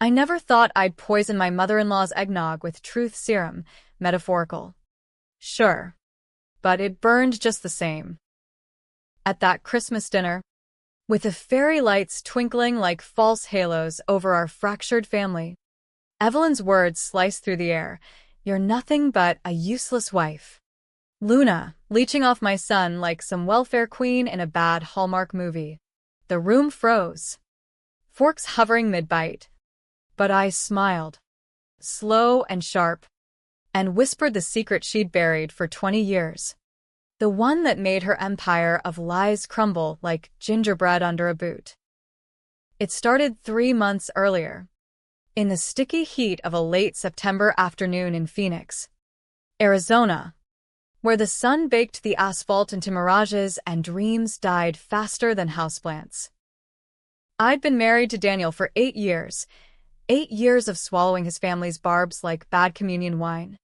I never thought I'd poison my mother-in-law's eggnog with truth serum, metaphorical. Sure. But it burned just the same. At that Christmas dinner, with the fairy lights twinkling like false halos over our fractured family, Evelyn's words sliced through the air. You're nothing but a useless wife. Luna, leeching off my son like some welfare queen in a bad Hallmark movie. The room froze, forks hovering mid-bite. But I smiled, slow and sharp, and whispered the secret she'd buried for 20 years. The one that made her empire of lies crumble like gingerbread under a boot. It started 3 months earlier, in the sticky heat of a late September afternoon in Phoenix, Arizona, where the sun baked the asphalt into mirages and dreams died faster than houseplants. I'd been married to Daniel for 8 years, 8 years of swallowing his family's barbs like bad communion wine,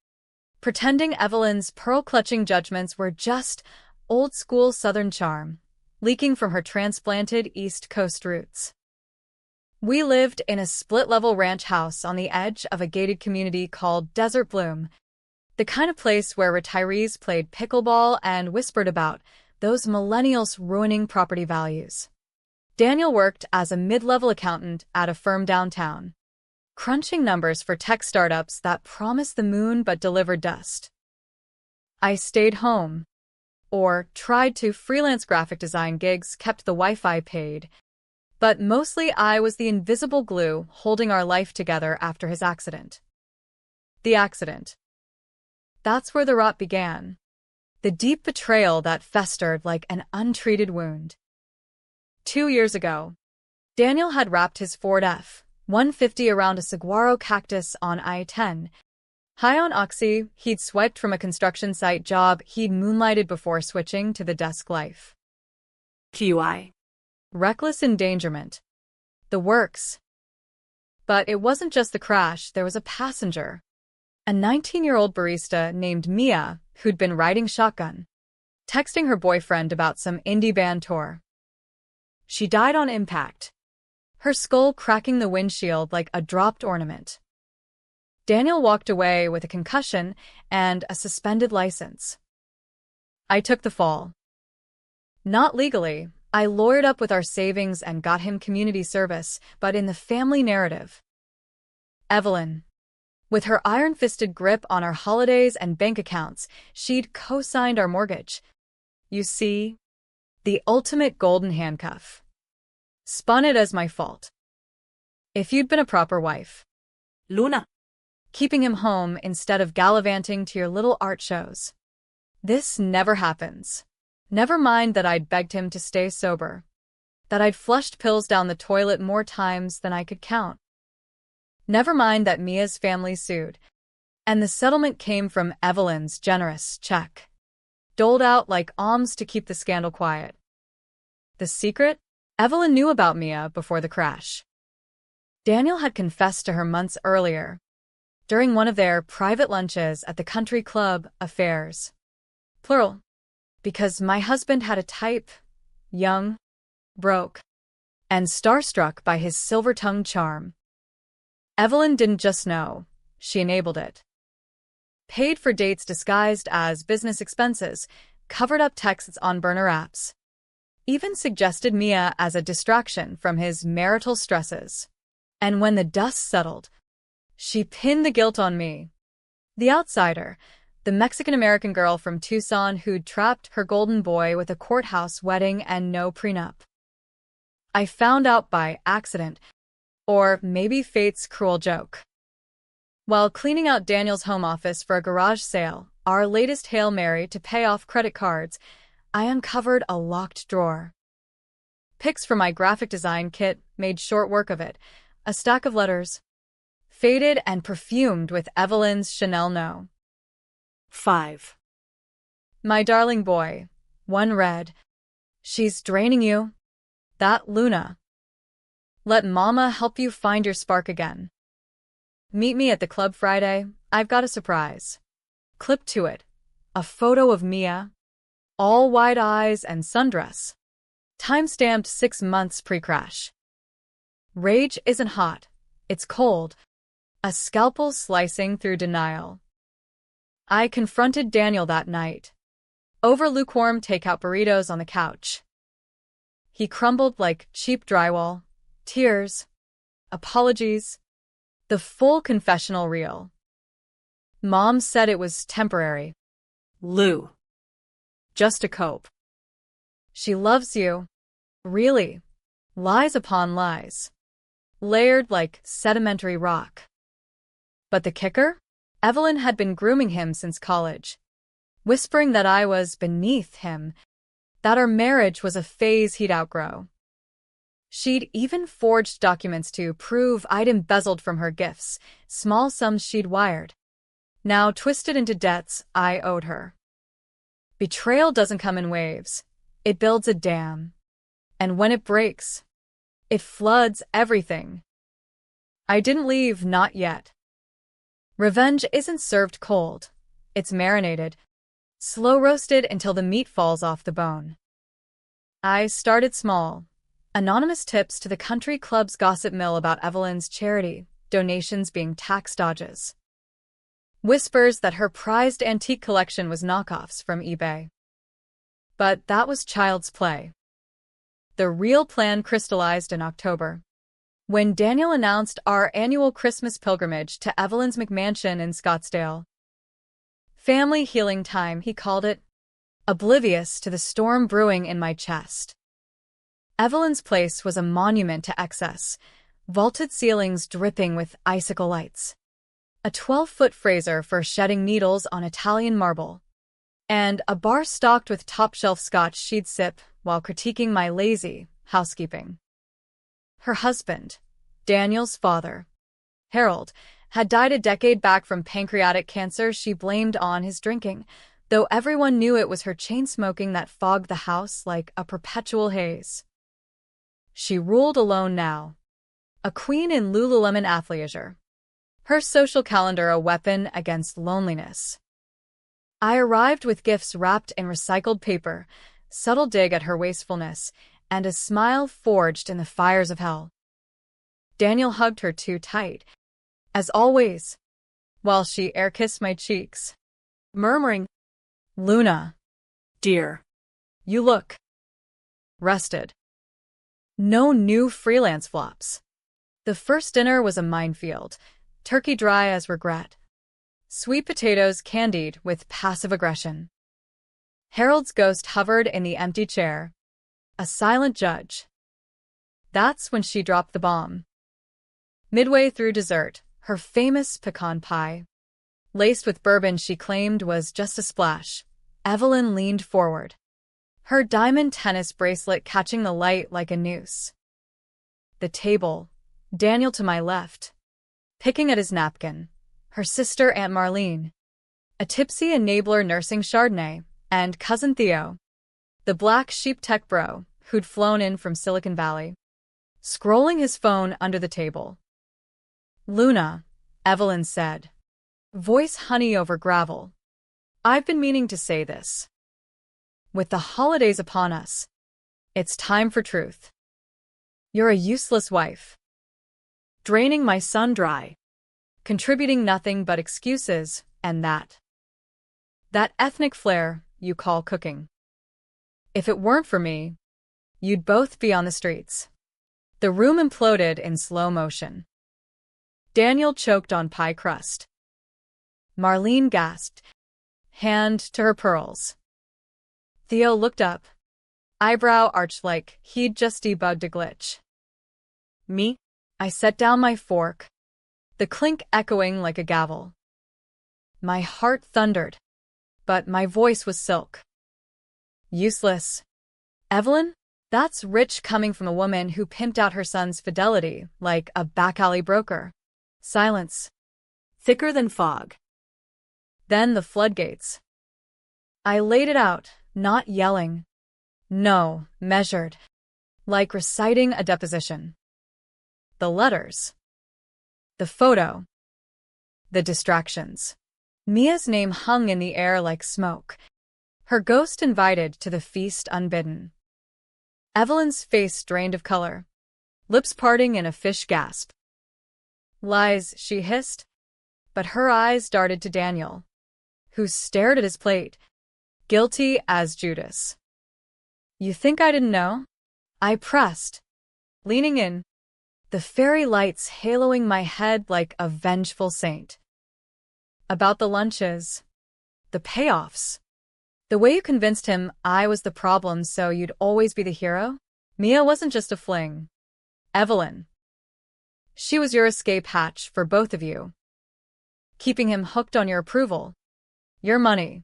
pretending Evelyn's pearl-clutching judgments were just old-school Southern charm, leaking from her transplanted East Coast roots. We lived in a split-level ranch house on the edge of a gated community called Desert Bloom, the kind of place where retirees played pickleball and whispered about those millennials ruining property values. Daniel worked as a mid-level accountant at a firm downtown, crunching numbers for tech startups that promised the moon but delivered dust. I stayed home, or tried to. Freelance graphic design gigs kept the Wi-Fi paid, but mostly I was the invisible glue holding our life together after his accident. The accident. That's where the rot began. The deep betrayal that festered like an untreated wound. 2 years ago, Daniel had wrapped his Ford F-150 around a saguaro cactus on I-10. High on oxy, he'd swiped from a construction site job he'd moonlighted before switching to the desk life. QI. Reckless endangerment. The works. But it wasn't just the crash, there was a passenger. A 19-year-old barista named Mia, who'd been riding shotgun, texting her boyfriend about some indie band tour. She died on impact, her skull cracking the windshield like a dropped ornament. Daniel walked away with a concussion and a suspended license. I took the fall. Not legally. I lawyered up with our savings and got him community service, but in the family narrative, Evelyn, with her iron-fisted grip on our holidays and bank accounts, she'd co-signed our mortgage. You see, the ultimate golden handcuff. Spun it as my fault. If you'd been a proper wife, Luna. keeping him home instead of gallivanting to your little art shows. This never happens. Never mind that I'd begged him to stay sober, that I'd flushed pills down the toilet more times than I could count. Never mind that Mia's family sued, and the settlement came from Evelyn's generous check, doled out like alms to keep the scandal quiet. The secret? Evelyn knew about Mia before the crash. Daniel had confessed to her months earlier, during one of their private lunches at the country club Affairs. Plural. Because my husband had a type, young, broke, and starstruck by his silver-tongued charm. Evelyn didn't just know, she enabled it. Paid for dates disguised as business expenses, covered up texts on burner apps. Even suggested Mia as a distraction from his marital stresses. And when the dust settled, she pinned the guilt on me, the outsider, the Mexican-American girl from Tucson who'd trapped her golden boy with a courthouse wedding and no prenup. I found out by accident, or maybe fate's cruel joke. While cleaning out Daniel's home office for a garage sale, our latest Hail Mary to pay off credit cards, I uncovered a locked drawer. Pics from my graphic design kit made short work of it, a stack of letters, faded and perfumed with Evelyn's Chanel No. 5. My darling boy, one read, she's draining you. That Luna. Let mama help you find your spark again. Meet me at the club Friday, I've got a surprise. Clipped to it, a photo of Mia, all wide eyes and sundress. Time-stamped 6 months pre-crash. Rage isn't hot, It's cold, a scalpel slicing through denial. I confronted Daniel that night, over lukewarm takeout burritos on the couch. He crumbled like cheap drywall, tears, apologies, the full confessional reel. Mom said it was temporary. Lou. Just to cope. She loves you. Really. Lies upon lies. Layered like sedimentary rock. But the kicker? Evelyn had been grooming him since college, whispering that I was beneath him, that our marriage was a phase he'd outgrow. She'd even forged documents to prove I'd embezzled from her gifts, small sums she'd wired, now twisted into debts I owed her. Betrayal doesn't come in waves. It builds a dam. And when it breaks, it floods everything. I didn't leave, not yet. Revenge isn't served cold. It's marinated, slow-roasted until the meat falls off the bone. I started small. Anonymous tips to the country club's gossip mill about Evelyn's charity, donations being tax dodges. Whispers that her prized antique collection was knockoffs from eBay. But that was child's play. The real plan crystallized in October, when Daniel announced our annual Christmas pilgrimage to Evelyn's McMansion in Scottsdale. Family healing time, he called it, oblivious to the storm brewing in my chest. Evelyn's place was a monument to excess, vaulted ceilings dripping with icicle lights, a 12-foot Fraser for shedding needles on Italian marble, and a bar stocked with top-shelf scotch she'd sip while critiquing my lazy housekeeping. Her husband, Daniel's father, Harold, had died a decade back from pancreatic cancer she blamed on his drinking, though everyone knew it was her chain-smoking that fogged the house like a perpetual haze. She ruled alone now, a queen in Lululemon athleisure, her social calendar a weapon against loneliness. I arrived with gifts wrapped in recycled paper, subtle dig at her wastefulness, and a smile forged in the fires of hell. Daniel hugged her too tight, as always, while she air-kissed my cheeks, murmuring, "Luna, Dear. you look rested." No new freelance flops. The first dinner was a minefield, turkey dry as regret, sweet potatoes candied with passive aggression. Harold's ghost hovered in the empty chair, a silent judge. That's when she dropped the bomb. Midway through dessert, her famous pecan pie, laced with bourbon she claimed was just a splash, Evelyn leaned forward, her diamond tennis bracelet catching the light like a noose. The table, Daniel to my left, picking at his napkin, her sister Aunt Marlene, a tipsy enabler nursing Chardonnay, and cousin Theo, the black sheep tech bro who'd flown in from Silicon Valley, scrolling his phone under the table. "Luna," Evelyn said, voice honey over gravel. "I've been meaning to say this. With the holidays upon us, it's time for truth. You're a useless wife. Draining my son dry. Contributing nothing but excuses, and that ethnic flair you call cooking. If it weren't for me, you'd both be on the streets." The room imploded in slow motion. Daniel choked on pie crust. Marlene gasped, hand to her pearls. Theo looked up, eyebrow arched like he'd just debugged a glitch. Me? I set down my fork, the clink echoing like a gavel. My heart thundered, but my voice was silk. "Useless. Evelyn? That's rich coming from a woman who pimped out her son's fidelity like a back-alley broker." Silence. Thicker than fog. Then the floodgates. I laid it out, not yelling. No, measured. Like reciting a deposition. The letters. The photo. The distractions. Mia's name hung in the air like smoke, her ghost invited to the feast unbidden. Evelyn's face drained of color, lips parting in a fish gasp. Lies, she hissed, but her eyes darted to Daniel, who stared at his plate, guilty as Judas. You think I didn't know? I pressed, leaning in, the fairy lights haloing my head like a vengeful saint. About the lunches, the payoffs, the way you convinced him I was the problem so you'd always be the hero? Mia wasn't just a fling. Evelyn. She was your escape hatch for both of you. Keeping him hooked on your approval, your money.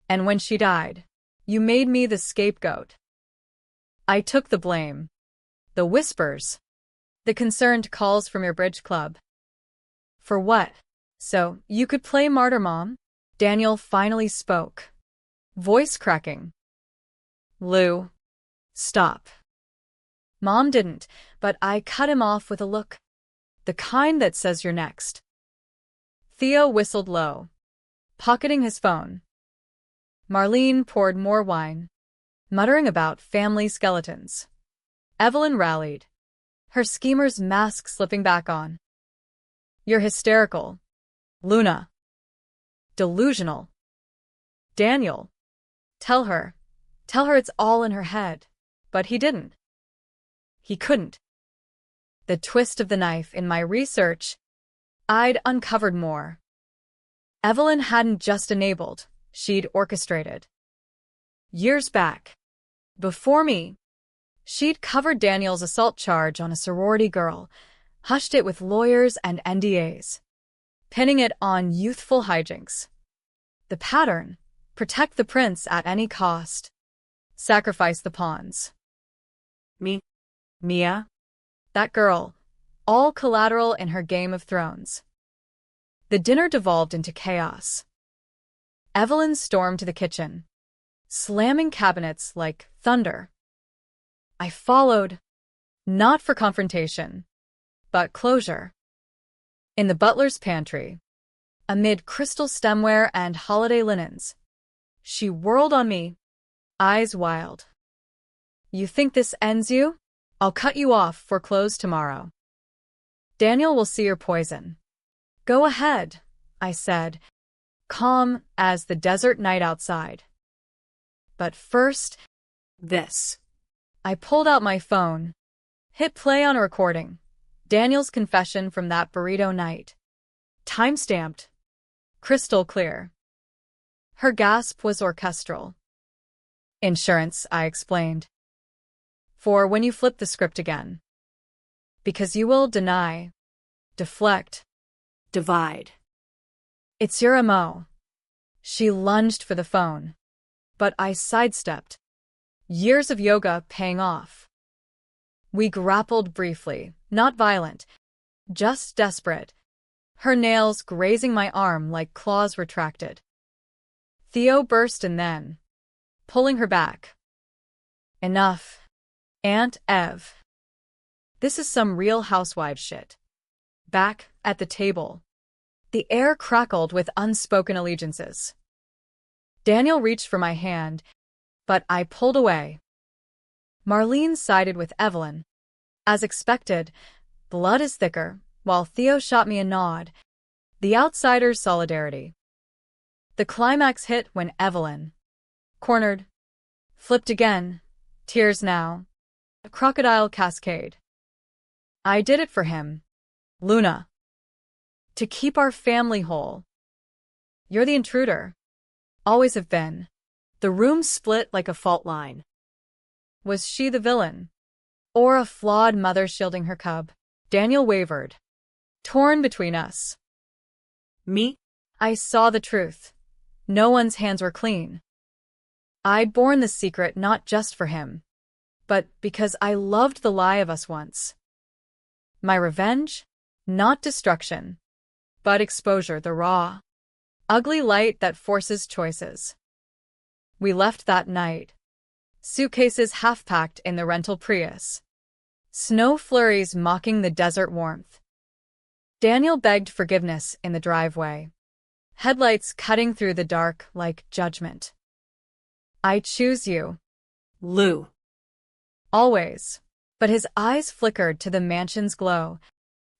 And when she died, you made me the scapegoat. I took the blame. The whispers. The concerned calls from your bridge club. For what? So you could play martyr mom? Daniel finally spoke. Voice cracking. Lou. Stop. Mom didn't, but I cut him off with a look. The kind that says you're next. Theo whistled low, pocketing his phone. Marlene poured more wine, muttering about family skeletons. Evelyn rallied, her schemer's mask slipping back on. You're hysterical, Luna. Delusional. Daniel. Tell her it's all in her head. But he didn't. He couldn't. The twist of the knife in my research, I'd uncovered more. Evelyn hadn't just enabled, she'd orchestrated. Years back, before me, she'd covered Daniel's assault charge on a sorority girl, hushed it with lawyers and NDAs, pinning it on youthful hijinks. The pattern: protect the prince at any cost, sacrifice the pawns. Mia? That girl, all collateral in her Game of Thrones. The dinner devolved into chaos. Evelyn stormed to the kitchen, slamming cabinets like thunder. I followed, not for confrontation, but closure. In the butler's pantry, amid crystal stemware and holiday linens, she whirled on me, eyes wild. You think this ends you? I'll cut you off for clothes tomorrow. Daniel will see your poison. Go ahead, I said, calm as the desert night outside. But first, this. I pulled out my phone, hit play on a recording. Daniel's confession from that burrito night. Time-stamped. Crystal clear. Her gasp was orchestral. Insurance, I explained. For when you flip the script again. Because you will deny, deflect, divide. It's your MO. She lunged for the phone, but I sidestepped. Years of yoga paying off. We grappled briefly, not violent, just desperate, her nails grazing my arm like claws retracted. Theo burst in then, pulling her back. Enough. Aunt Ev. This is some Real Housewives shit. Back at the table, the air crackled with unspoken allegiances. Daniel reached for my hand, but I pulled away. Marlene sided with Evelyn. As expected, blood is thicker, while Theo shot me a nod. The outsider's solidarity. The climax hit when Evelyn, cornered, flipped again, tears now. A crocodile cascade. I did it for him, Luna. To keep our family whole. You're the intruder. Always have been. The room split like a fault line. Was she the villain? Or a flawed mother shielding her cub? Daniel wavered. Torn between us. Me? I saw the truth. No one's hands were clean. I'd borne the secret not just for him, but because I loved the lie of us once. My revenge? Not destruction, but exposure, the raw, ugly light that forces choices. We left that night, suitcases half-packed in the rental Prius, snow flurries mocking the desert warmth. Daniel begged forgiveness in the driveway, headlights cutting through the dark like judgment. I choose you, Lou. Always. But his eyes flickered to the mansion's glow.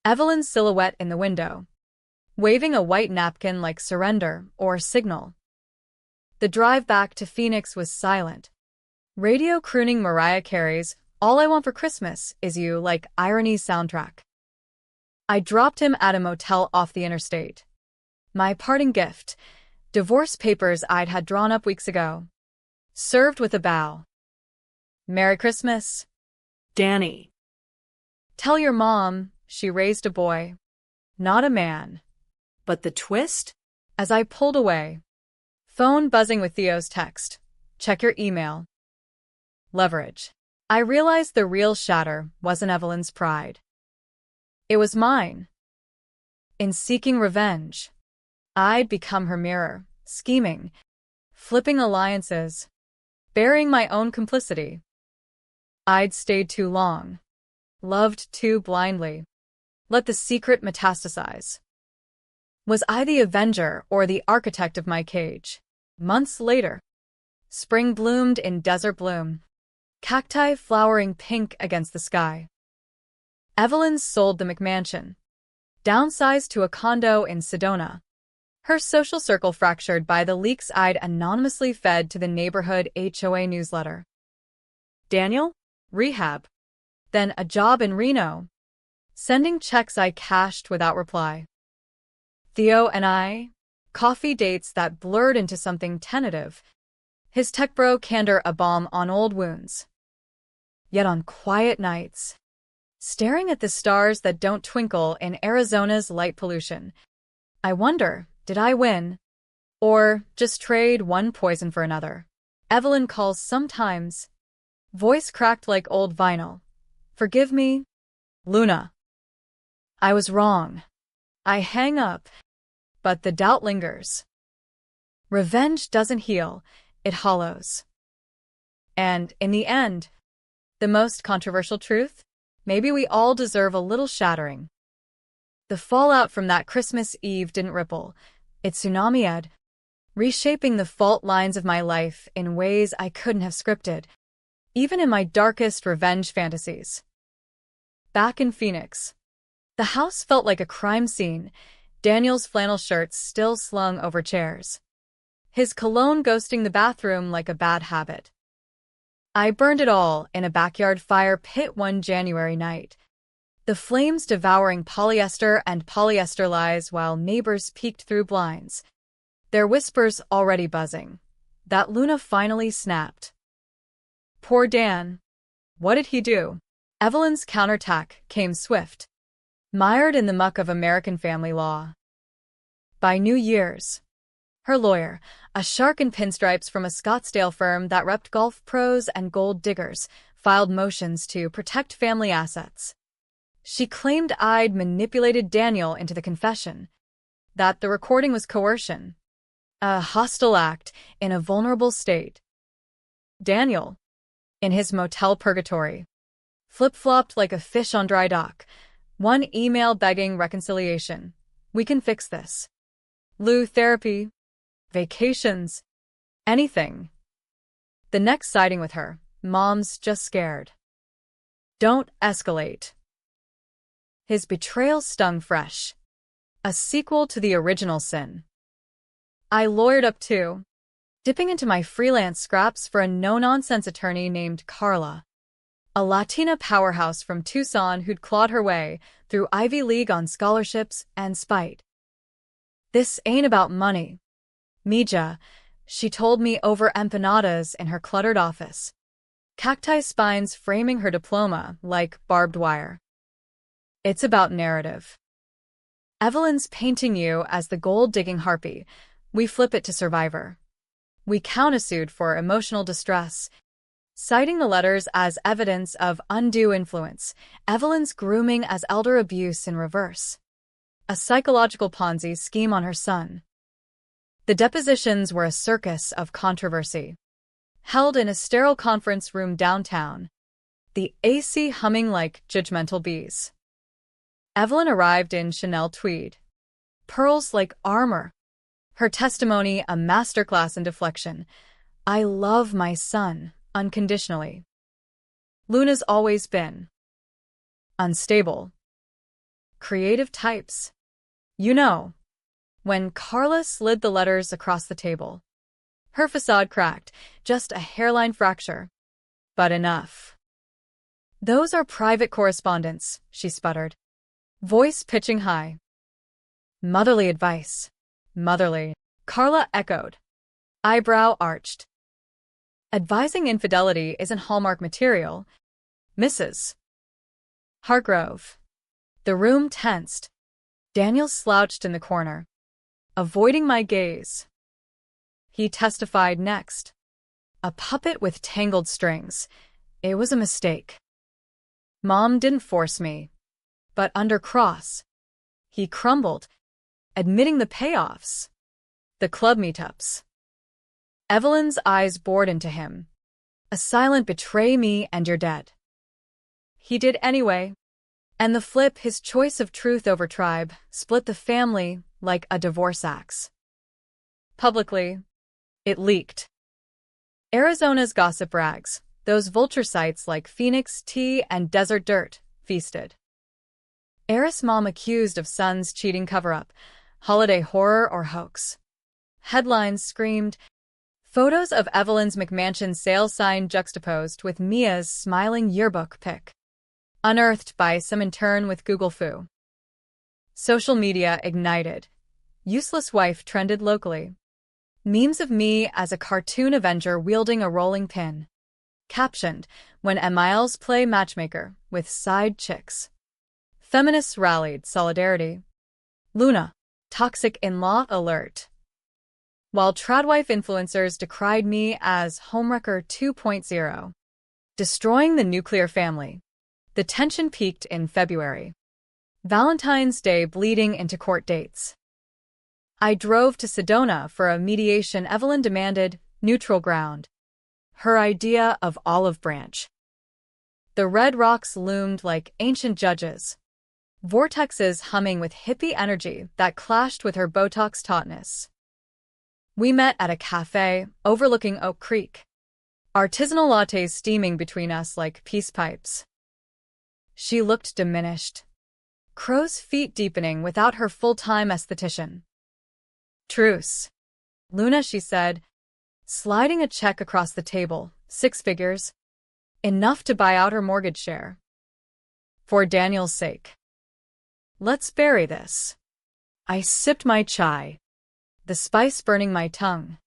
Evelyn's silhouette in the window, waving a white napkin like surrender or signal. The drive back to Phoenix was silent. Radio crooning Mariah Carey's "All I Want for Christmas Is You" like irony's soundtrack. I dropped him at a motel off the interstate. My parting gift, divorce papers I'd had drawn up weeks ago, served with a bow. Merry Christmas, Danny. Tell your mom she raised a boy, not a man. But the twist? As I pulled away, phone buzzing with Theo's text. Check your email. Leverage. I realized the real shatter wasn't Evelyn's pride. It was mine. In seeking revenge, I'd become her mirror, scheming, flipping alliances, burying my own complicity. I'd stayed too long, loved too blindly, let the secret metastasize. Was I the avenger or the architect of my cage? Months later, spring bloomed in desert bloom, cacti flowering pink against the sky. Evelyn sold the McMansion, downsized to a condo in Sedona. Her social circle fractured by the leaks I'd anonymously fed to the neighborhood HOA newsletter. Daniel? Rehab. Then a job in Reno. Sending checks I cashed without reply. Theo and I, coffee dates that blurred into something tentative. His tech bro candor a balm on old wounds. Yet on quiet nights, staring at the stars that don't twinkle in Arizona's light pollution, I wonder, did I win? Or just trade one poison for another? Evelyn calls sometimes, voice cracked like old vinyl. Forgive me, Luna. I was wrong. I hang up, but the doubt lingers. Revenge doesn't heal, it hollows. And in the end, the most controversial truth? Maybe we all deserve a little shattering. The fallout from that Christmas Eve didn't ripple. It tsunami'd, reshaping the fault lines of my life in ways I couldn't have scripted, even in my darkest revenge fantasies. Back in Phoenix, the house felt like a crime scene, Daniel's flannel shirts still slung over chairs, his cologne ghosting the bathroom like a bad habit. I burned it all in a backyard fire pit one January night, the flames devouring polyester and polyester lies while neighbors peeked through blinds, their whispers already buzzing, that Luna finally snapped. Poor Dan. What did he do? Evelyn's counterattack came swift, mired in the muck of American family law. By New Year's, her lawyer, a shark in pinstripes from a Scottsdale firm that repped golf pros and gold diggers, filed motions to protect family assets. She claimed I'd manipulated Daniel into the confession, that the recording was coercion, a hostile act in a vulnerable state. Daniel, in his motel purgatory, flip-flopped like a fish on dry dock, one email begging reconciliation. We can fix this. Lou therapy, vacations, anything. The next sighting with her, Mom's just scared. Don't escalate. His betrayal stung fresh. A sequel to the original sin. I lawyered up too, dipping into my freelance scraps for a no-nonsense attorney named Carla, a Latina powerhouse from Tucson who'd clawed her way through Ivy League on scholarships and spite. This ain't about money, Mija, she told me over empanadas in her cluttered office, cacti spines framing her diploma like barbed wire. It's about narrative. Evelyn's painting you as the gold-digging harpy. We flip it to survivor. We countersued for emotional distress, citing the letters as evidence of undue influence, Evelyn's grooming as elder abuse in reverse. A psychological Ponzi scheme on her son. The depositions were a circus of controversy, held in a sterile conference room downtown, the AC humming like judgmental bees. Evelyn arrived in Chanel tweed, pearls like armor, her testimony a masterclass in deflection. I love my son, unconditionally. Luna's always been unstable. Creative types. You know, when Carla slid the letters across the table. Her facade cracked, just a hairline fracture. But enough. Those are private correspondence, she sputtered, voice pitching high. Motherly advice. Motherly, Carla echoed, eyebrow arched. Advising infidelity isn't Hallmark material, Mrs. Hargrove. The room tensed. Daniel slouched in the corner, avoiding my gaze. He testified next. A puppet with tangled strings. It was a mistake. Mom didn't force me. But under cross, he crumbled, admitting the payoffs. The club meetups. Evelyn's eyes bored into him. A silent betray me and you're dead. He did anyway. And the flip, his choice of truth over tribe, split the family like a divorce axe. Publicly, it leaked. Arizona's gossip rags, those vulture sites like Phoenix Tea and Desert Dirt, feasted. Heiress mom accused of son's cheating cover-up, holiday horror or hoax. Headlines screamed, photos of Evelyn's McMansion sale sign juxtaposed with Mia's smiling yearbook pic. Unearthed by some intern with Google Foo. Social media ignited. Useless wife trended locally. Memes of me as a cartoon Avenger wielding a rolling pin. Captioned, when Emiles play matchmaker with side chicks. Feminists rallied solidarity. Luna, toxic in-law alert. While tradwife influencers decried me as homewrecker 2.0. Destroying the nuclear family. The tension peaked in February. Valentine's Day bleeding into court dates. I drove to Sedona for a mediation. Evelyn demanded neutral ground. Her idea of olive branch. The red rocks loomed like ancient judges. Vortexes humming with hippie energy that clashed with her Botox tautness. We met at a cafe overlooking Oak Creek. Artisanal lattes steaming between us like peace pipes. She looked diminished. Crow's feet deepening without her full-time esthetician. Truce. Luna, she said, sliding a check across the table, 6 figures. Enough to buy out her mortgage share. For Daniel's sake. Let's bury this. I sipped my chai, the spice burning my tongue.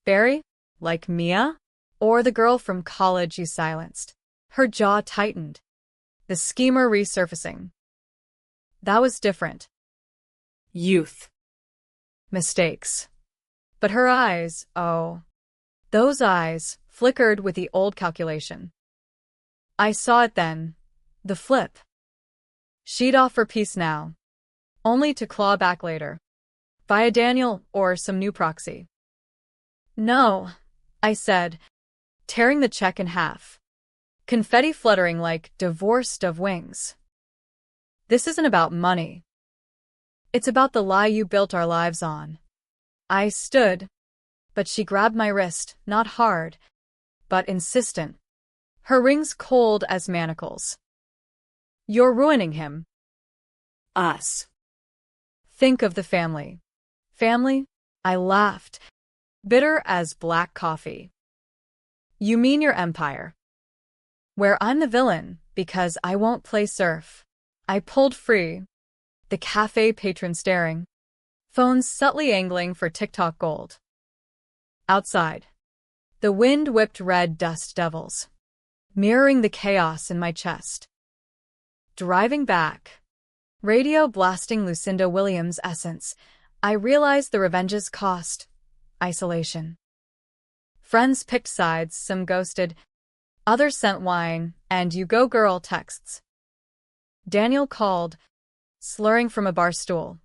Bury? Like Mia? Or the girl from college you silenced? Her jaw tightened. The schemer resurfacing. That was different. Youth. Mistakes. But her eyes, oh. Those eyes, flickered with the old calculation. I saw it then. The flip. She'd offer peace now. Only to claw back later. Via Daniel or some new proxy. No, I said, tearing the check in half. Confetti fluttering like divorced of wings. This isn't about money. It's about the lie you built our lives on. I stood, but she grabbed my wrist, not hard, but insistent. Her rings cold as manacles. You're ruining him. Us. Think of the family. Family? I laughed, bitter as black coffee. You mean your empire. Where I'm the villain, because I won't play serf. I pulled free. The cafe patron staring. Phones subtly angling for TikTok gold. Outside. The wind whipped red dust devils, mirroring the chaos in my chest. Driving back. Radio blasting Lucinda Williams' Essence. I realized the revenge's cost. Isolation. Friends picked sides, some ghosted. Others sent wine, and you go girl texts. Daniel called, slurring from a bar stool.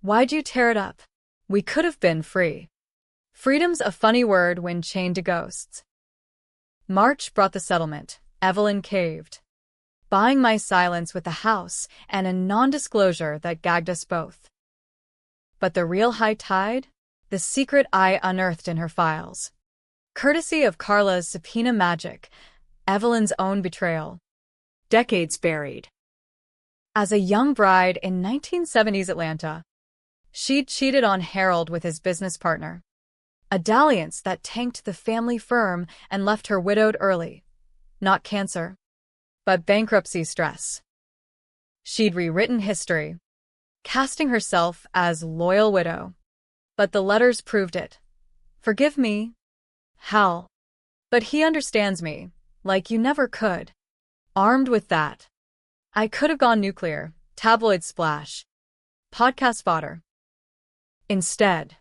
Why'd you tear it up? We could have been free. Freedom's a funny word when chained to ghosts. March brought the settlement. Evelyn caved. Buying my silence with a house and a non-disclosure that gagged us both. But the real high tide? The secret I unearthed in her files. Courtesy of Carla's subpoena magic. Evelyn's own betrayal. Decades buried. As a young bride in 1970s Atlanta, she'd cheated on Harold with his business partner. A dalliance that tanked the family firm and left her widowed early. Not cancer, but bankruptcy stress. She'd rewritten history, casting herself as loyal widow. But the letters proved it. Forgive me, Hal. But he understands me, like you never could. Armed with that, I could have gone nuclear, tabloid splash, podcast fodder. Instead,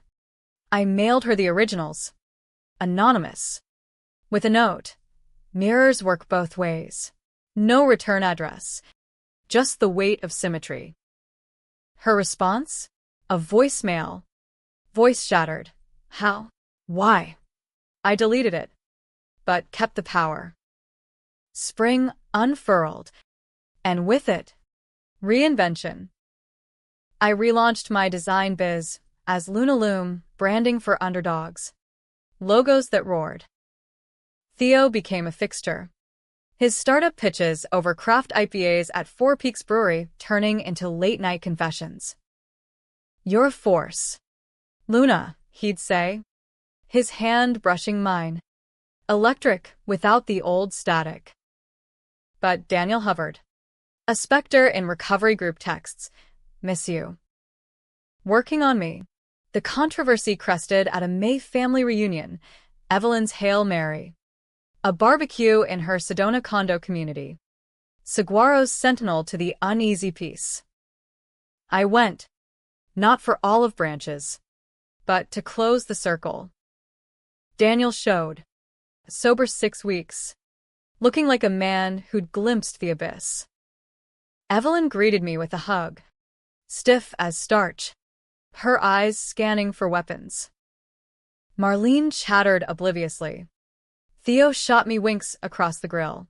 I mailed her the originals, anonymous, with a note. Mirrors work both ways. No return address, just the weight of symmetry. Her response? A voicemail. Voice shattered. How? Why? I deleted it, but kept the power. Spring unfurled, and with it, reinvention. I relaunched my design biz as Luna Loom, branding for underdogs. Logos that roared. Theo became a fixture. His startup pitches over craft IPAs at Four Peaks Brewery turning into late-night confessions. You're a force, Luna, he'd say, his hand brushing mine. Electric without the old static. But Daniel hovered. A specter in recovery group texts. Miss you. Working on me. The controversy crested at a May family reunion, Evelyn's Hail Mary. A barbecue in her Sedona condo community. Saguaro's sentinel to the uneasy peace. I went. Not for olive branches, but to close the circle. Daniel showed. Sober 6 weeks. Looking like a man who'd glimpsed the abyss. Evelyn greeted me with a hug. Stiff as starch. Her eyes scanning for weapons. Marlene chattered obliviously. Theo shot me winks across the grill.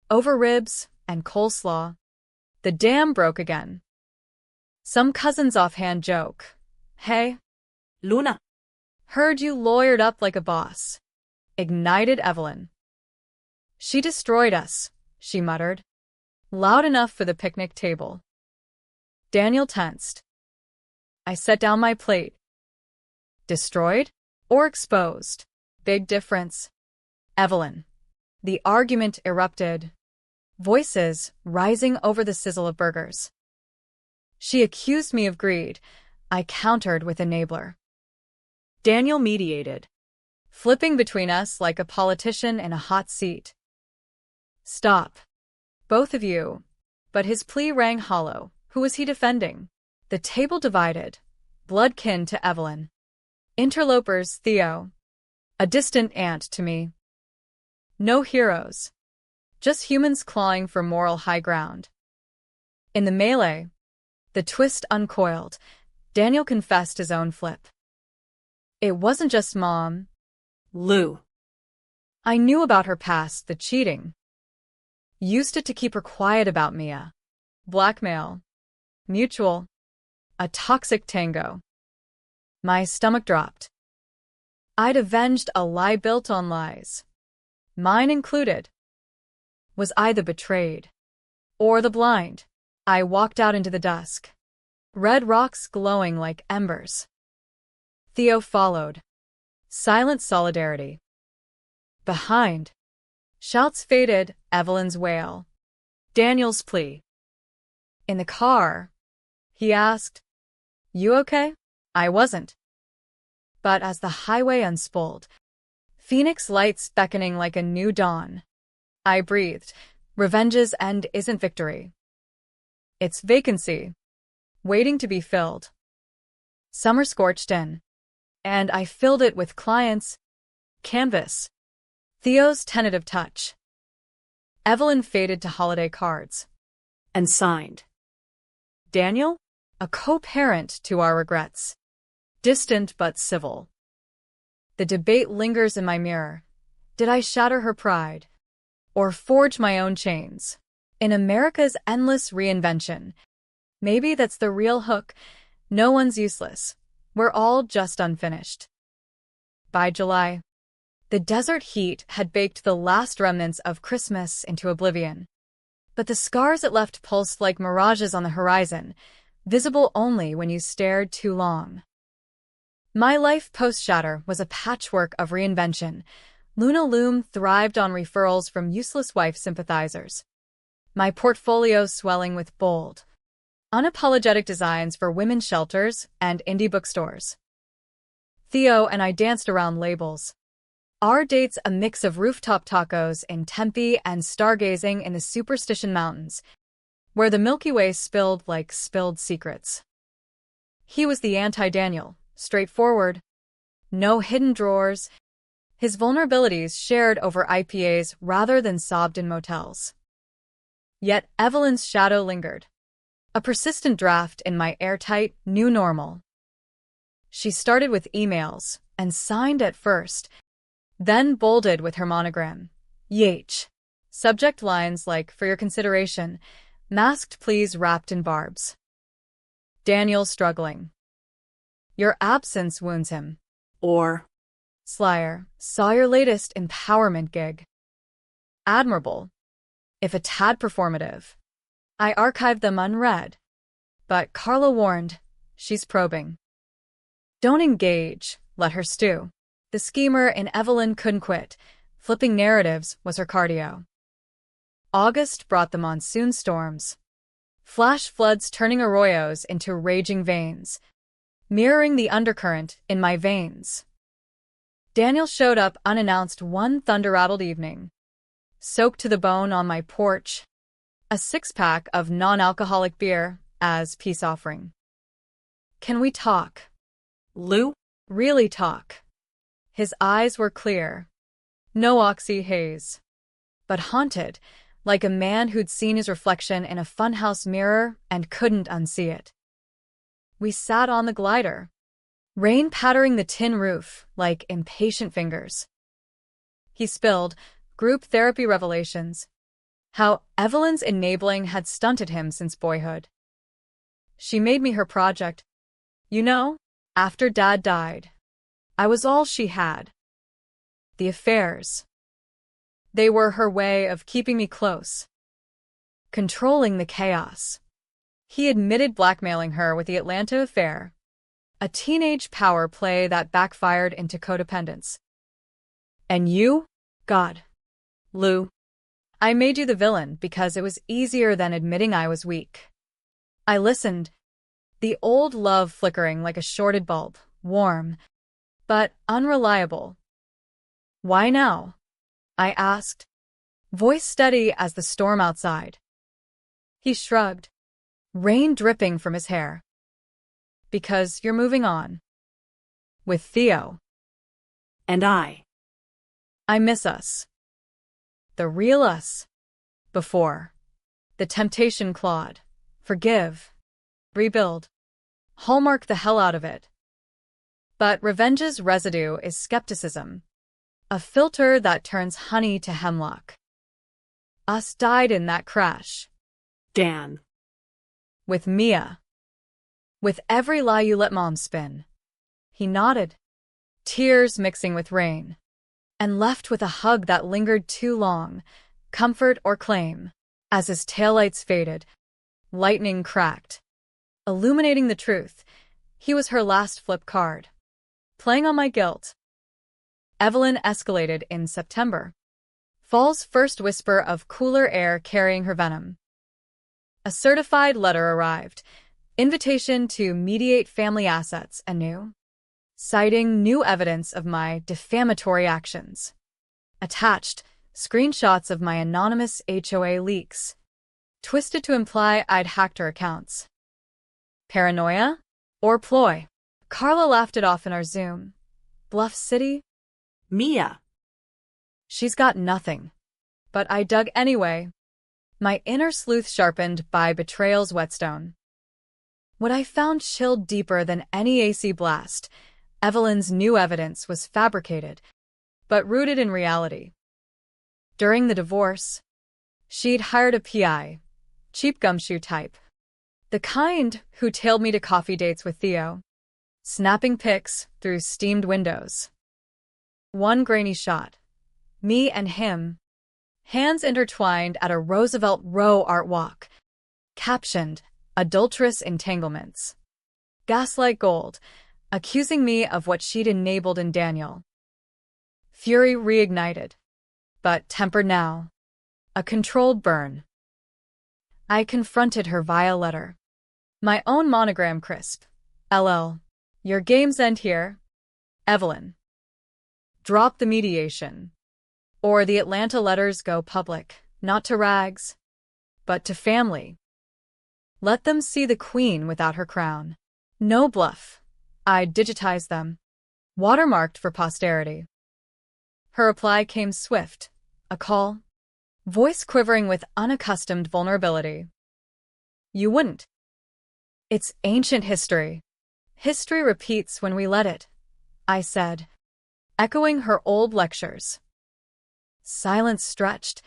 Over ribs and coleslaw. The dam broke again. Some cousin's offhand joke. Hey, Luna. Heard you lawyered up like a boss. Ignited Evelyn. She destroyed us, she muttered. Loud enough for the picnic table. Daniel tensed. I set down my plate. Destroyed or exposed? Big difference. Evelyn. The argument erupted. Voices rising over the sizzle of burgers. She accused me of greed. I countered with enabler. Daniel mediated. Flipping between us like a politician in a hot seat. Stop. Both of you. But his plea rang hollow. Who was he defending? The table divided. Bloodkin to Evelyn. Interlopers, Theo. A distant aunt to me. No heroes. Just humans clawing for moral high ground. In the melee, the twist uncoiled. Daniel confessed his own flip. It wasn't just Mom. Lou. I knew about her past, the cheating. Used it to keep her quiet about Mia. Blackmail. Mutual. A toxic tango. My stomach dropped. I'd avenged a lie built on lies. Mine included. Was I the betrayed? Or the blind? I walked out into the dusk. Red rocks glowing like embers. Theo followed. Silent solidarity. Behind. Shouts faded, Evelyn's wail. Daniel's plea. In the car, he asked, You okay? I wasn't. But as the highway unspooled, Phoenix lights beckoning like a new dawn, I breathed. Revenge's end isn't victory. It's vacancy, waiting to be filled. Summer scorched in, and I filled it with clients. Canvas. Theo's tentative touch. Evelyn faded to holiday cards. And signed. Daniel? A co-parent to our regrets. Distant but civil. The debate lingers in my mirror. Did I shatter her pride? Or forge my own chains? In America's endless reinvention. Maybe that's the real hook. No one's useless. We're all just unfinished. By July, the desert heat had baked the last remnants of Christmas into oblivion. but the scars it left pulsed like mirages on the horizon, visible only when you stared too long. My life post-shatter was a patchwork of reinvention. Luna Loom thrived on referrals from useless wife sympathizers. My portfolio swelling with bold, unapologetic designs for women's shelters and indie bookstores. Theo and I danced around labels. Our dates a mix of rooftop tacos in Tempe and stargazing in the Superstition Mountains, where the Milky Way spilled like spilled secrets. He was the anti-Daniel, straightforward, no hidden drawers, his vulnerabilities shared over IPAs rather than sobbed in motels. Yet Evelyn's shadow lingered, a persistent draft in my airtight new normal. She started with emails, and signed at first, then bolded with her monogram, YH. Subject lines like, for your consideration, masked pleas wrapped in barbs. Daniel struggling. Your absence wounds him. Or, Slyer, saw your latest empowerment gig. Admirable, if a tad performative. I archived them unread. But Carla warned, she's probing. Don't engage, let her stew. The schemer in Evelyn couldn't quit. Flipping narratives was her cardio. August brought the monsoon storms. Flash floods turning arroyos into raging veins, mirroring the undercurrent in my veins. Daniel showed up unannounced one thunder-rattled evening, soaked to the bone on my porch, a six-pack of non-alcoholic beer as peace offering. Can we talk? Lou? Really talk. His eyes were clear, no oxy haze, but haunted, like a man who'd seen his reflection in a funhouse mirror and couldn't unsee it. We sat on the glider, rain pattering the tin roof like impatient fingers. He spilled group therapy revelations, how Evelyn's enabling had stunted him since boyhood. She made me her project. You know, after Dad died, I was all she had. The affairs. They were her way of keeping me close, controlling the chaos. He admitted blackmailing her with the Atlanta affair, a teenage power play that backfired into codependence. And you? God. Lou. I made you the villain because it was easier than admitting I was weak. I listened, the old love flickering like a shorted bulb, warm, but unreliable. Why now? I asked, voice steady as the storm outside. He shrugged, rain dripping from his hair. Because you're moving on. With Theo. And I miss us. The real us. Before. The temptation clawed. Forgive. Rebuild. Hallmark the hell out of it. But revenge's residue is skepticism. A filter that turns honey to hemlock. Us died in that crash. Dan. With Mia. With every lie you let Mom spin. He nodded, tears mixing with rain, and left with a hug that lingered too long, comfort or claim. As his taillights faded, lightning cracked, illuminating the truth. He was her last flip card. Playing on my guilt. Evelyn escalated in September. Fall's first whisper of cooler air carrying her venom. A certified letter arrived. Invitation to mediate family assets anew. Citing new evidence of my defamatory actions. Attached, screenshots of my anonymous HOA leaks. Twisted to imply I'd hacked her accounts. Paranoia? Or ploy? Carla laughed it off in our Zoom. Bluff City? Mia. She's got nothing. But I dug anyway. My inner sleuth sharpened by Betrayal's whetstone. What I found chilled deeper than any AC blast. Evelyn's new evidence was fabricated, but rooted in reality. During the divorce, she'd hired a PI, cheap gumshoe type. The kind who tailed me to coffee dates with Theo, snapping pics through steamed windows. One grainy shot. Me and him, hands intertwined at a Roosevelt Row art walk, captioned, "Adulterous Entanglements." Gaslight gold, accusing me of what she'd enabled in Daniel. Fury reignited, but tempered now. A controlled burn. I confronted her via letter. My own monogram crisp. LL. Your games end here. Evelyn. Drop the mediation. Or the Atlanta letters go public, not to rags, but to family. Let them see the queen without her crown. No bluff. I digitized them. Watermarked for posterity. Her reply came swift. A call. Voice quivering with unaccustomed vulnerability. You wouldn't. It's ancient history. History repeats when we let it, I said, echoing her old lectures. Silence stretched,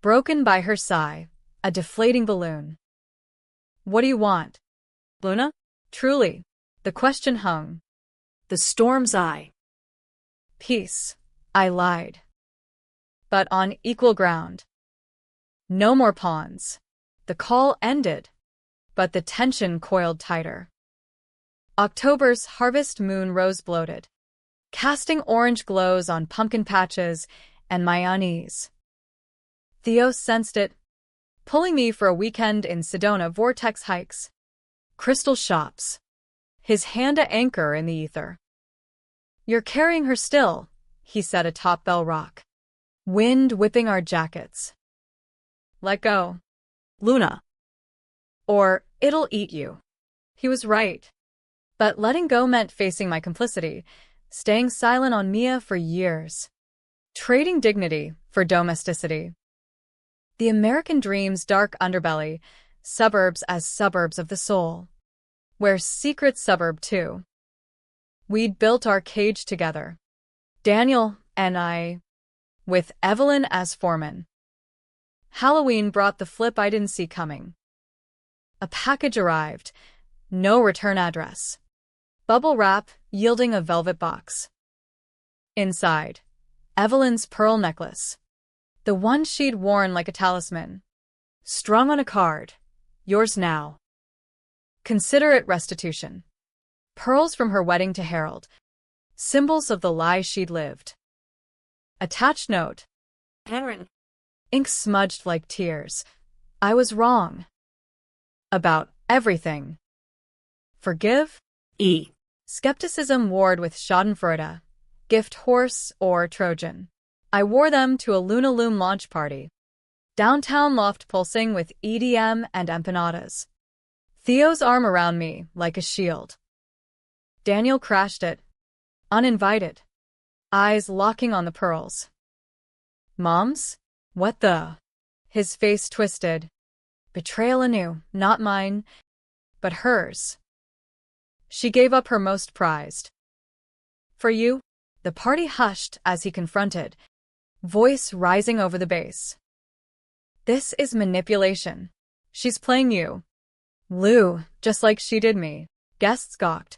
broken by her sigh, a deflating balloon. What do you want, Luna? Truly, the question hung. The storm's eye. Peace, I lied. But on equal ground. No more pawns. The call ended, but the tension coiled tighter. October's harvest moon rose bloated, casting orange glows on pumpkin patches and my unease. Theo sensed it, pulling me for a weekend in Sedona vortex hikes, crystal shops, his hand at anchor in the ether. You're carrying her still, he said atop Bell Rock. Wind whipping our jackets. Let go, Luna. or it'll eat you. He was right. But letting go meant facing my complicity, staying silent on Mia for years. Trading dignity for domesticity. The American dream's dark underbelly, suburbs as suburbs of the soul. Where secret suburb too. We'd built our cage together. Daniel and I, with Evelyn as foreman. Halloween brought the flip I didn't see coming. A package arrived, no return address. Bubble wrap yielding a velvet box. Inside, Evelyn's pearl necklace. The one she'd worn like a talisman. Strung on a card. Yours now. Consider it restitution. Pearls from her wedding to Harold. Symbols of the lie she'd lived. Attached note. Aaron. Ink smudged like tears. I was wrong. About everything. Forgive? E. Skepticism warred with schadenfreude, gift horse or Trojan. I wore them to a Luna Loom launch party. Downtown loft pulsing with EDM and empanadas. Theo's arm around me like a shield. Daniel crashed it. Uninvited. Eyes locking on the pearls. Mom's? What the? His face twisted. Betrayal anew, not mine, but hers. She gave up her most prized. For you? The party hushed as he confronted, voice rising over the bass. This is manipulation. She's playing you. Lou, just like she did me. Guests gawked.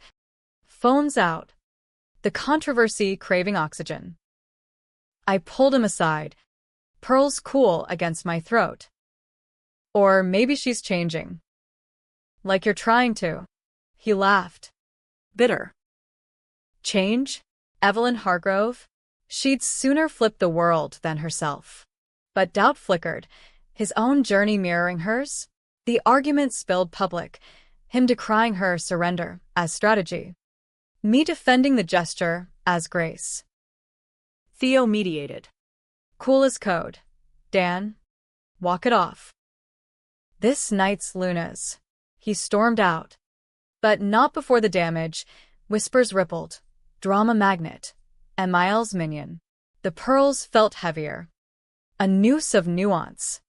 Phones out. The controversy craving oxygen. I pulled him aside. Pearls cool against my throat. Or maybe she's changing. Like you're trying to. He laughed. Bitter. Change? Evelyn Hargrove? She'd sooner flip the world than herself. But doubt flickered, his own journey mirroring hers. The argument spilled public, him decrying her surrender as strategy. Me defending the gesture as grace. Theo mediated. Cool as code. Dan, walk it off. This night's Luna's. He stormed out. But not before the damage. Whispers rippled. Drama magnet. And Miles minion. The pearls felt heavier. A noose of nuance.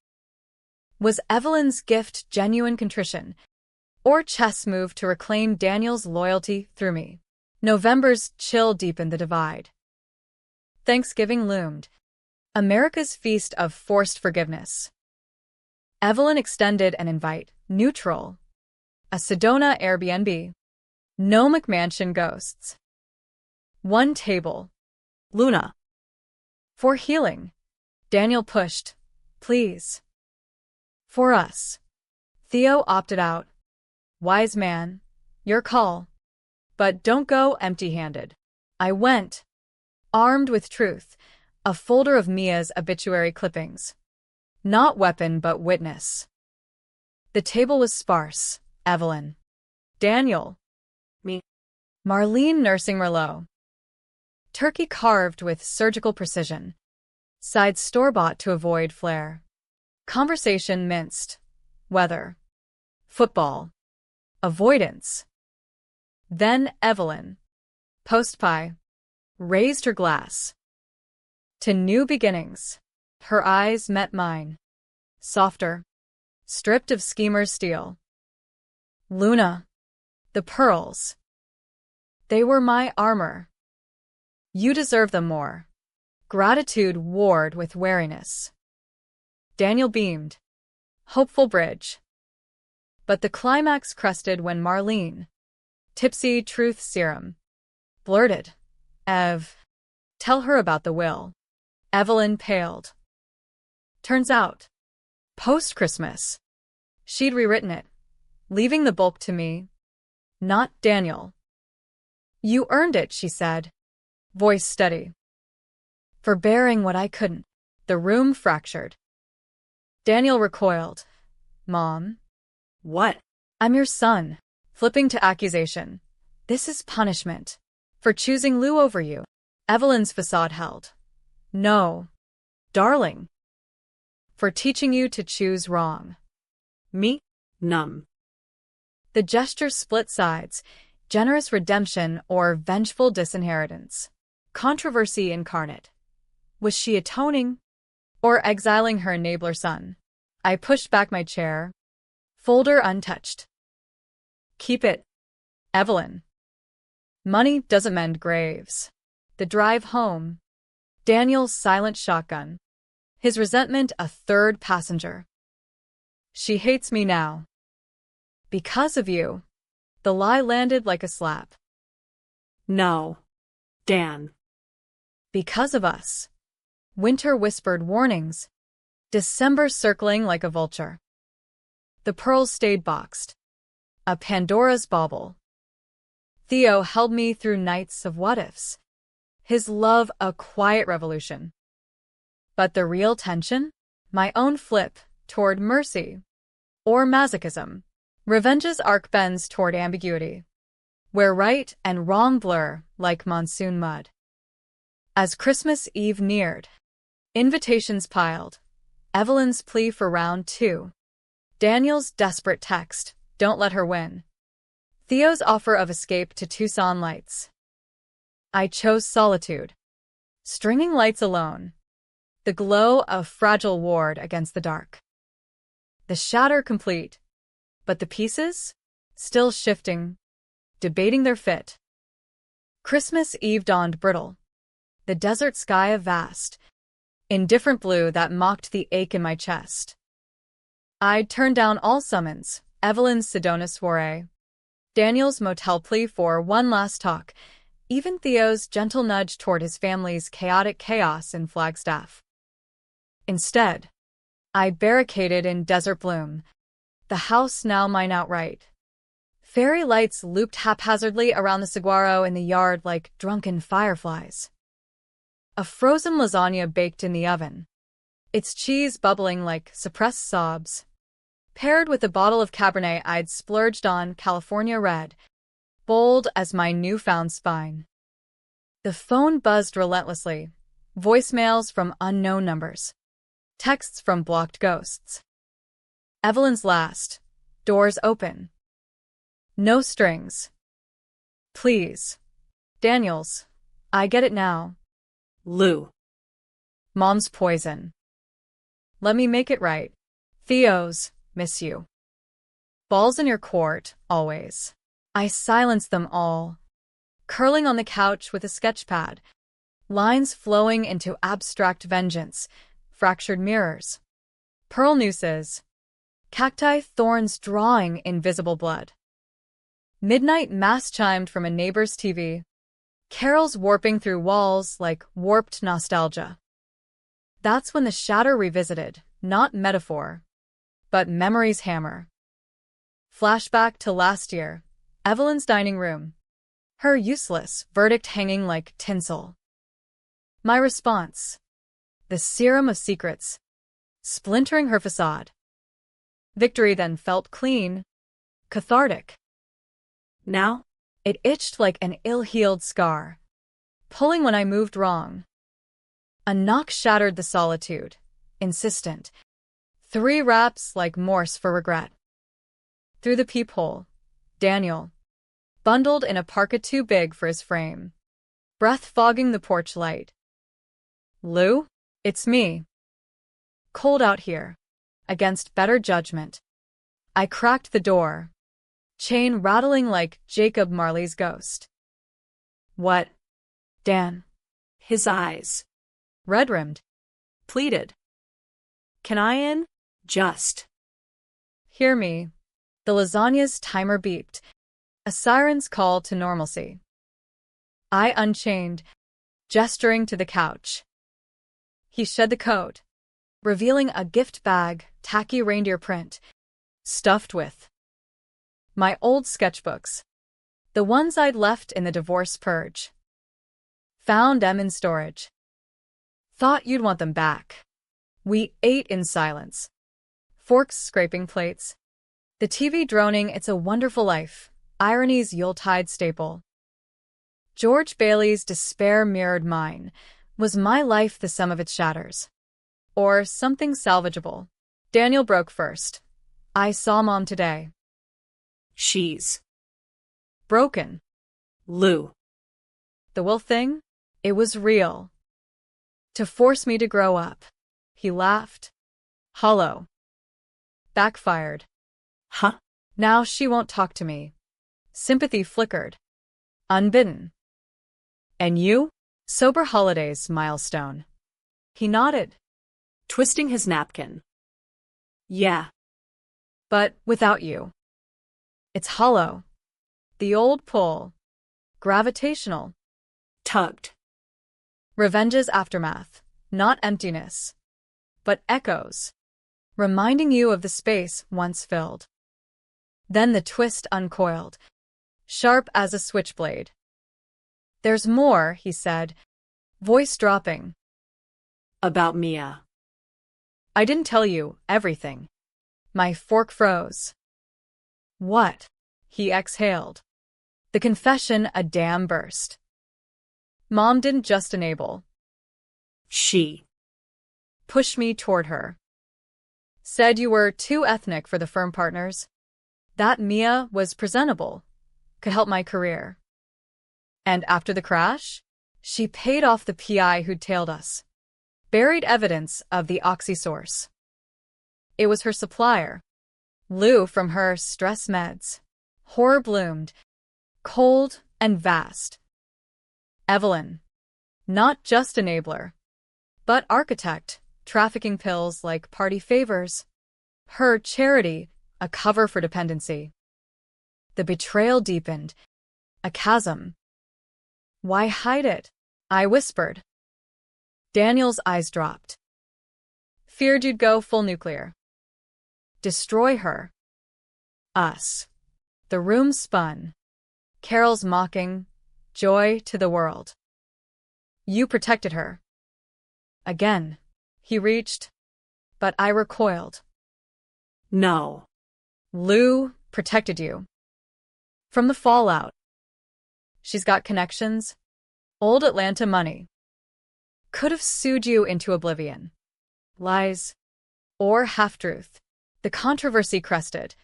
Was Evelyn's gift genuine contrition, or chess move to reclaim Daniel's loyalty through me? November's chill deepened the divide. Thanksgiving loomed. America's feast of forced forgiveness. Evelyn extended an invite, neutral. A Sedona Airbnb. No McMansion ghosts. One table. Luna. For healing. Daniel pushed. Please. For us. Theo opted out. Wise man. Your call. But don't go empty-handed. I went, armed with truth, a folder of Mia's obituary clippings. Not weapon but witness. The table was sparse. Evelyn. Daniel. Me. Marlene nursing Merlot. Turkey carved with surgical precision. Sides store-bought to avoid flare. Conversation minced. Weather. Football. Avoidance. Then Evelyn, post-pie, raised her glass. To new beginnings. Her eyes met mine. Softer. Stripped of schemer's steel. Luna. The pearls. They were my armor. You deserve them more. Gratitude warred with wariness. Daniel beamed. Hopeful bridge. But the climax crested when Marlene, tipsy truth serum, blurted, Ev, tell her about the will. Evelyn paled. Turns out, post-Christmas, she'd rewritten it, leaving the bulk to me, not Daniel. You earned it, she said, voice steady. For bearing what I couldn't. The room fractured. Daniel recoiled. Mom? What? I'm your son. Flipping to accusation. This is punishment. For choosing Lou over you. Evelyn's facade held. No. Darling. For teaching you to choose wrong. Me? Numb. The gesture split sides. Generous redemption or vengeful disinheritance. Controversy incarnate. Was she atoning? Or exiling her enabler son? I pushed back my chair. Folder untouched. Keep it, Evelyn. Money doesn't mend graves. The drive home. Daniel's silent shotgun. His resentment a third passenger. She hates me now. Because of you. The lie landed like a slap. No. Dan. Because of us. Winter whispered warnings. December circling like a vulture. The pearls stayed boxed. A Pandora's bauble. Theo held me through nights of what-ifs. His love a quiet revolution. But the real tension? My own flip toward mercy. Or masochism. Revenge's arc bends toward ambiguity. Where right and wrong blur like monsoon mud. As Christmas Eve neared, invitations piled. Evelyn's plea for round 2. Daniel's desperate text, don't let her win. Theo's offer of escape to Tucson lights. I chose solitude. Stringing lights alone. The glow of fragile ward against the dark. The shatter complete. But the pieces? Still shifting. Debating their fit. Christmas Eve dawned brittle. The desert sky a vast, indifferent blue that mocked the ache in my chest. I'd turned down all summons, Evelyn's Sedona soiree, Daniel's motel plea for one last talk, even Theo's gentle nudge toward his family's chaotic chaos in Flagstaff. Instead, I barricaded in desert bloom, the house now mine outright. Fairy lights looped haphazardly around the saguaro in the yard like drunken fireflies. A frozen lasagna baked in the oven, its cheese bubbling like suppressed sobs. Paired with a bottle of Cabernet I'd splurged on California Red, bold as my newfound spine. The phone buzzed relentlessly, voicemails from unknown numbers, texts from blocked ghosts. Evelyn's last, doors open. No strings. Please. Daniel's. I get it now. Lou. Mom's poison. Let me make it right. Theo's. Miss you. Balls in your court, always. I silenced them all. Curling on the couch with a sketch pad. Lines flowing into abstract vengeance. Fractured mirrors. Pearl nooses. Cacti thorns drawing invisible blood. Midnight mass chimed from a neighbor's TV. Carols warping through walls like warped nostalgia. That's when the shatter revisited, not metaphor, but memory's hammer. Flashback to last year, Evelyn's dining room. Her useless verdict hanging like tinsel. My response. The serum of secrets, splintering her facade. Victory then felt clean, cathartic. Now? It itched like an ill-healed scar, pulling when I moved wrong. A knock shattered the solitude, insistent. 3 raps like Morse for regret. Through the peephole, Daniel, bundled in a parka too big for his frame, breath fogging the porch light. Lou, it's me. Cold out here, against better judgment. I cracked the door, chain rattling like Jacob Marley's ghost. What? Dan. His eyes. Red-rimmed. Pleaded. Can I in? Just. Hear me. The lasagna's timer beeped. A siren's call to normalcy. I unchained, gesturing to the couch. He shed the coat, revealing a gift bag, tacky reindeer print, stuffed with my old sketchbooks, the ones I'd left in the divorce purge. Found them in storage. Thought you'd want them back. We ate in silence. Forks scraping plates. The TV droning It's a Wonderful Life, irony's Yuletide staple. George Bailey's despair mirrored mine. Was my life the sum of its shatters? Or something salvageable? Daniel broke first. I saw Mom today. She's broken. Lou. The will thing? It was real. To force me to grow up. He laughed. Hollow. Backfired. Huh? Now she won't talk to me. Sympathy flickered. Unbidden. And you? Sober holidays, milestone. He nodded. Twisting his napkin. Yeah. But without you. It's hollow. The old pull. Gravitational. Tugged. Revenge's aftermath. Not emptiness. But echoes. Reminding you of the space once filled. Then the twist uncoiled. Sharp as a switchblade. There's more, he said, voice dropping. About Mia. I didn't tell you everything. My fork froze. What? He exhaled. The confession a dam burst. Mom didn't just enable. She pushed me toward her. Said you were too ethnic for the firm partners. That Mia was presentable. Could help my career. And after the crash, she paid off the PI who'd tailed us. Buried evidence of the oxy source. It was her supplier. Lou from her stress meds. Horror bloomed. Cold and vast. Evelyn. Not just enabler. But architect. Trafficking pills like party favors. Her charity, a cover for dependency. The betrayal deepened. A chasm. Why hide it? I whispered. Daniel's eyes dropped. Feared you'd go full nuclear. Destroy her. Us. The room spun. Carol's mocking. Joy to the world. You protected her. Again. He reached. But I recoiled. No. Lou protected you. From the fallout. She's got connections. Old Atlanta money. Could have sued you into oblivion. Lies. Or half-truth. The controversy crested.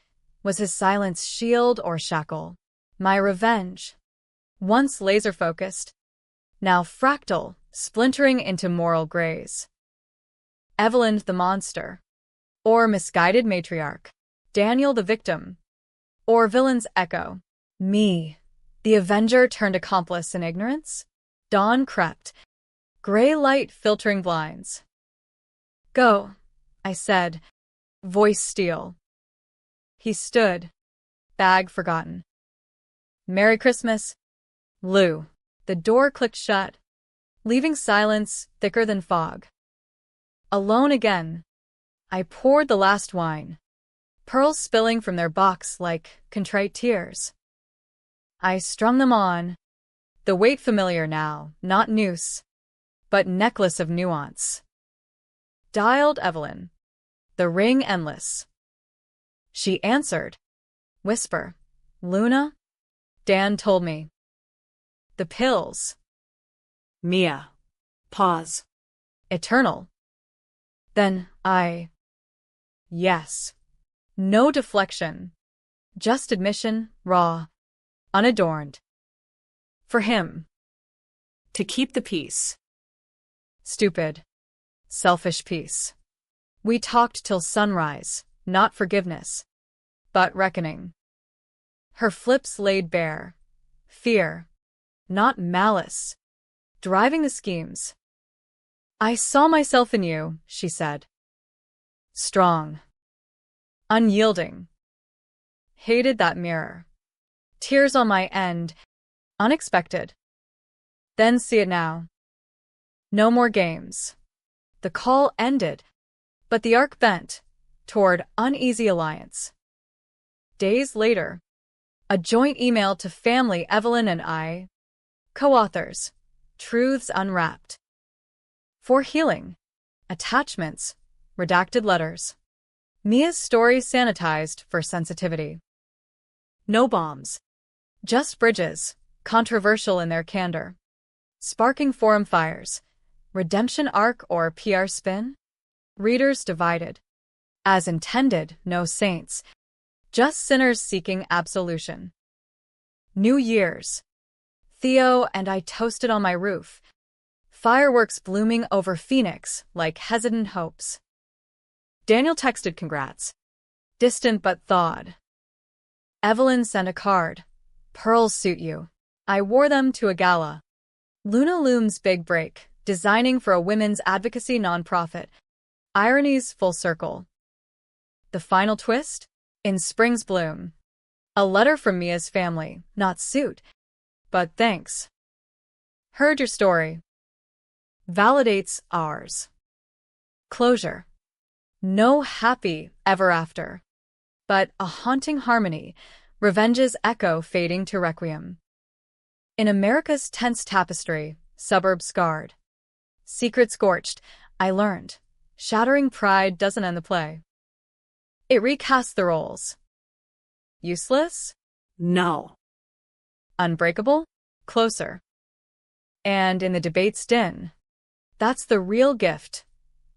Was his silence shield or shackle? My revenge. Once laser-focused. Now fractal, splintering into moral grays. Evelyn the monster. Or misguided matriarch. Daniel the victim. Or villain's echo. Me. The avenger turned accomplice in ignorance? Dawn crept. Gray light filtering blinds. Go, I said, voice steel. He stood, bag forgotten. Merry Christmas, Lou. The door clicked shut, leaving silence thicker than fog. Alone again. I poured the last wine, pearls spilling from their box like contrite tears. I strung them on, the weight familiar now, not noose, but necklace of nuance. Dialed Evelyn, the ring endless. She answered, whisper, Luna? Dan told me. The pills. Mia. Pause. Eternal. Then yes. No deflection. Just admission, raw, unadorned. For him. To keep the peace. Stupid. Selfish peace. We talked till sunrise, not forgiveness, but reckoning. Her flips laid bare. Fear. Not malice. Driving the schemes. I saw myself in you, she said. Strong. Unyielding. Hated that mirror. Tears on my end. Unexpected. Then see it now. No more games. The call ended, but the arc bent toward uneasy alliance. Days later, a joint email to family Evelyn and I, co-authors, Truths Unwrapped. For healing, attachments, redacted letters. Mia's story sanitized for sensitivity. No bombs. Just bridges, controversial in their candor. Sparking forum fires. Redemption arc or PR spin? Readers divided. As intended, no saints. Just sinners seeking absolution. New Year's. Theo and I toasted on my roof. Fireworks blooming over Phoenix like hesitant hopes. Daniel texted congrats. Distant but thawed. Evelyn sent a card. Pearls suit you. I wore them to a gala. Luna Loom's big break, designing for a women's advocacy nonprofit. Ironies full circle. The final twist? In spring's bloom. A letter from Mia's family, not suit, but thanks. Heard your story. Validates ours. Closure. No happy ever after, but a haunting harmony, revenge's echo fading to requiem. In America's tense tapestry, suburb scarred. Secret scorched, I learned. Shattering pride doesn't end the play. It recasts the roles. Useless? No. Unbreakable? Closer. And in the debate's din, that's the real gift.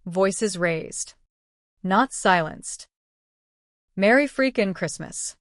Voices raised. Not silenced. Merry freakin' Christmas.